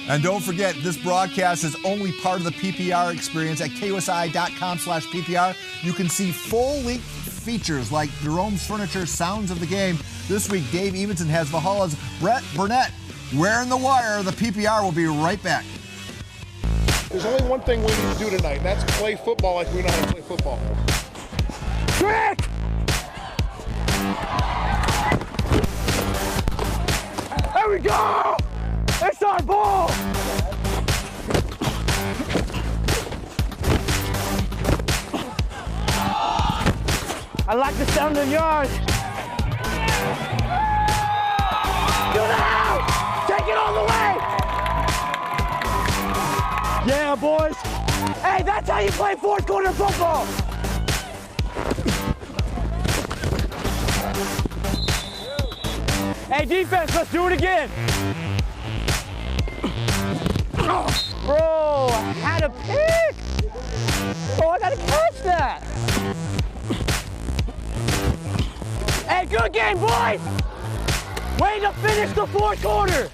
And don't forget, this broadcast is only part of the PPR experience at KOSI.com/PPR. You can see full-length features like Jerome's Furniture, Sounds of the Game. This week, Dave Evenson has Valhalla's Brent Burnett. Wearing the wire, the PPR will be right back. There's only one thing we need to do tonight, and that's play football like we know how to play football. Trick! There we go! It's our ball! I like the sound of yours. Do it out! Take it all the way! Yeah, boys. Hey, that's how you play fourth quarter football. Hey, defense, let's do it again. Bro, I had a pick. Bro, I gotta catch that. Hey, good game, boys. Way to finish the fourth quarter.